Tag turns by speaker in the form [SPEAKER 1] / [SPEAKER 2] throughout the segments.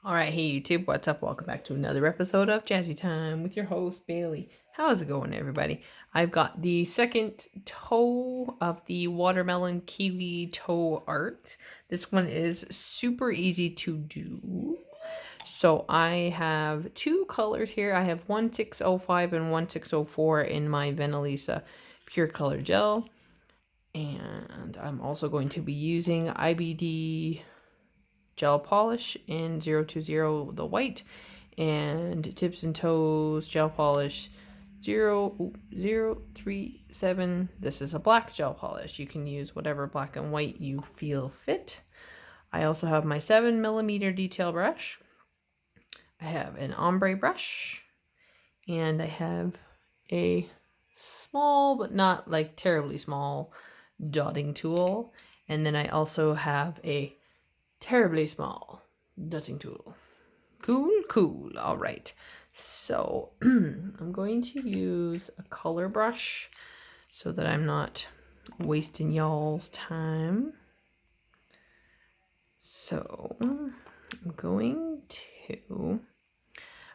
[SPEAKER 1] All right, hey YouTube, what's up? Welcome back to another episode of Jazzy Time with your host Bailey. How's it going, everybody? I've got the second toe of the watermelon kiwi toe art. This one is super easy to do. So I have two colors here. I have 1605 and 1604 in my Venalisa Pure Color Gel. And I'm also going to be using IBD gel polish in 020 the white, and tips and toes gel polish 0037. This is a black gel polish. You can use whatever black and white you feel fit. I also have my 7mm detail brush. I have an ombre brush, and I have a small but not like terribly small dotting tool, and then I also have a terribly small dotting tool. Cool. All right. So I'm going to use a color brush so that I'm not wasting y'all's time. So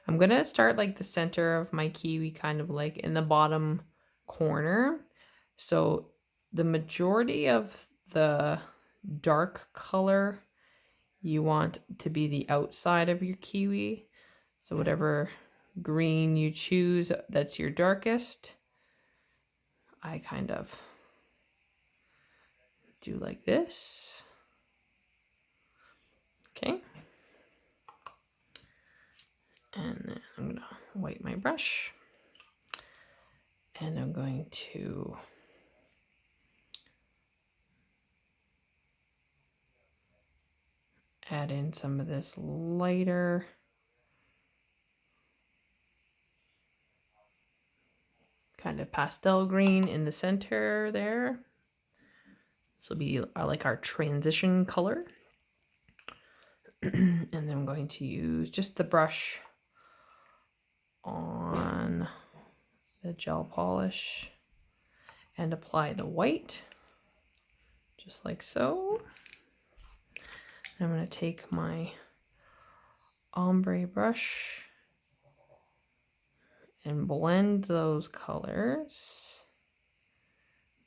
[SPEAKER 1] I'm gonna start like the center of my kiwi, kind of like in the bottom corner. So the majority of the dark color you want to be the outside of your kiwi. So whatever green you choose that's your darkest, I kind of do like this. Okay. And then I'm going to wipe my brush. And I'm going to add in some of this lighter kind of pastel green in the center there. This will be like our transition color. And then I'm going to use just the brush on the gel polish and apply the white just like so. I'm going to take my ombre brush and blend those colors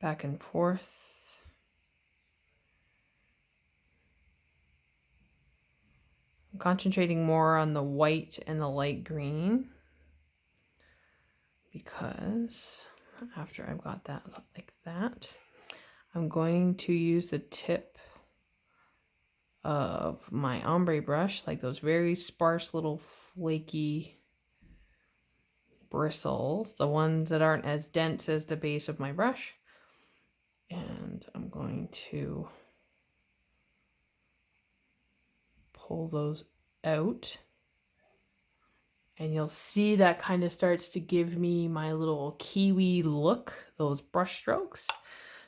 [SPEAKER 1] back and forth. I'm concentrating more on the white and the light green, because after I've got that like that, I'm going to use the tip of my ombre brush, like those very sparse little flaky bristles, the ones that aren't as dense as the base of my brush. And I'm going to pull those out. And you'll see that kind of starts to give me my little kiwi look, those brush strokes.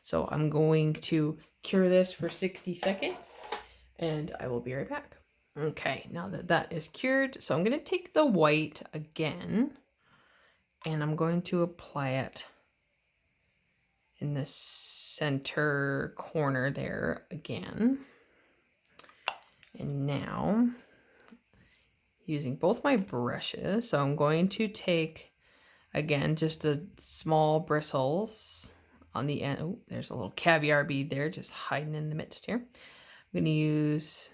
[SPEAKER 1] So I'm going to cure this for 60 seconds and I will be right back. Okay, now that that is cured, so I'm going to take the white again and I'm going to apply it in the center corner there again. And now, using both my brushes, so I'm going to take, again, just the small bristles on the end. Oh, there's a little caviar bead there, just hiding in the midst here. I'm going to use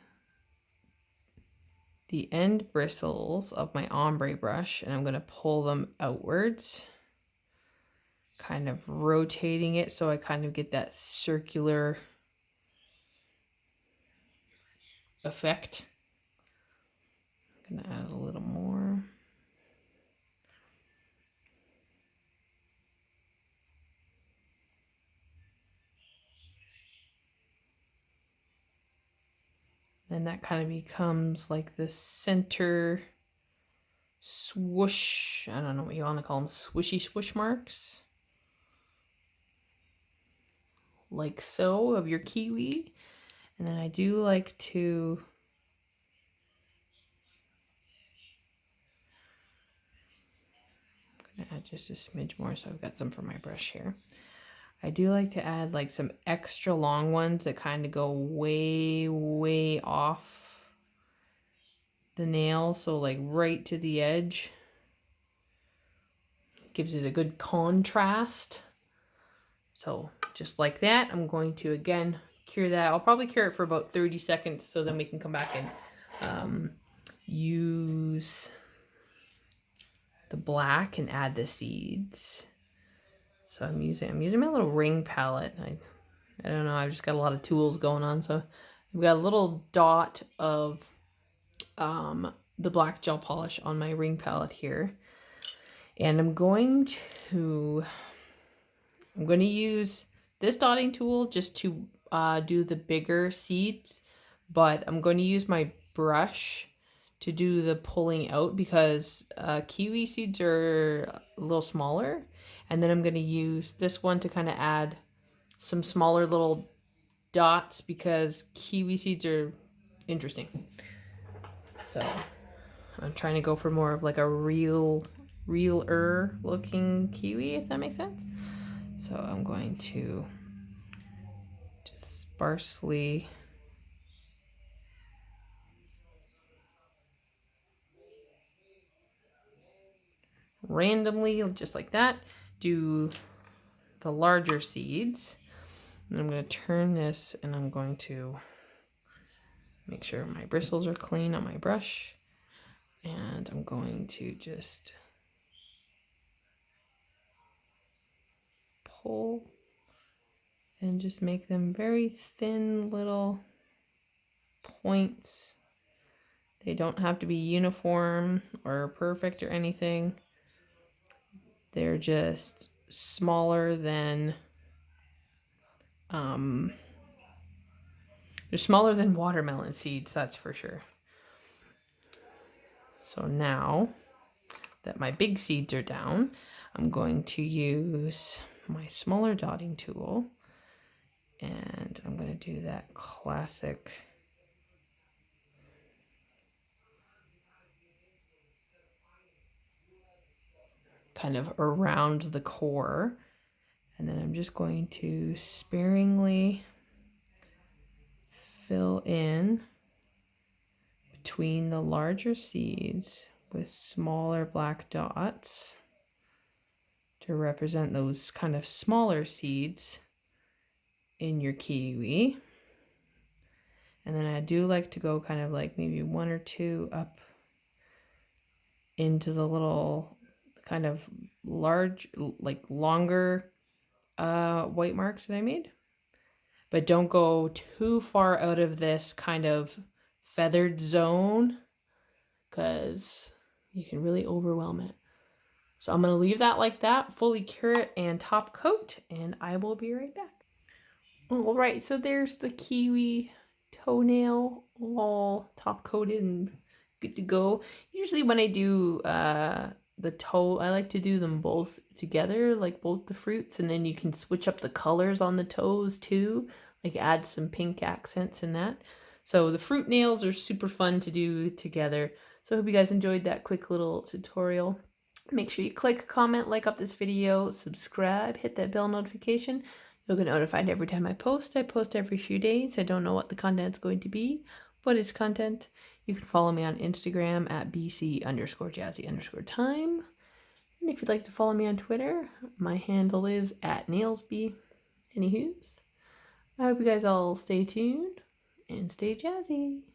[SPEAKER 1] the end bristles of my ombre brush, and I'm going to pull them outwards, kind of rotating it so I kind of get that circular effect. I'm going to add a little more. Then that kind of becomes like the center swoosh. I don't know what you want to call them, swishy swoosh marks. Like so, of your kiwi. And then I do like to add just a smidge more, so I've got some for my brush here. I do like to add like some extra long ones that kind of go way off the nail, so like right to the edge. Gives it a good contrast. So just like that, I'm going to again cure that. I'll probably cure it for about 30 seconds, so then we can come back and use the black and add the seeds. So I'm using my little ring palette. I don't know, I've just got a lot of tools going on. So I've got a little dot of the black gel polish on my ring palette here. And I'm going to use this dotting tool just to do the bigger seeds, but I'm going to use my brush to do the pulling out because kiwi seeds are a little smaller. And then I'm going to use this one to kind of add some smaller little dots because kiwi seeds are interesting. So I'm trying to go for more of like a realer looking kiwi, if that makes sense. So I'm going to just sparsely randomly, just like that, do the larger seeds. And I'm going to turn this and I'm going to make sure my bristles are clean on my brush. And I'm going to just pull and just make them very thin little points. They don't have to be uniform or perfect or anything. They're just smaller than they're smaller than watermelon seeds, that's for sure. So now that my big seeds are down, I'm going to use my smaller dotting tool and I'm going to do that classic kind of around the core, and then I'm just going to sparingly fill in between the larger seeds with smaller black dots to represent those kind of smaller seeds in your kiwi. And then I do like to go kind of like maybe one or two up into the little kind of large, like longer white marks that I made. But don't go too far out of this kind of feathered zone because you can really overwhelm it. So I'm going to leave that like that, fully cure it and top coat, and I will be right back. All right, so there's the kiwi toenail all top coated and good to go. Usually when I do the toe, I like to do them both together, like both the fruits, and then you can switch up the colors on the toes too, like add some pink accents in that. So the fruit nails are super fun to do together. So I hope you guys enjoyed that quick little tutorial. Make sure you click, comment, like up this video, subscribe, hit that bell notification. You'll get notified every time I post. I post every few days. I don't know what the content's going to be, but it's content. You can follow me on Instagram at bc_jazzy_time. And if you'd like to follow me on Twitter, my handle is @nailsby. Anywho's, I hope you guys all stay tuned and stay jazzy.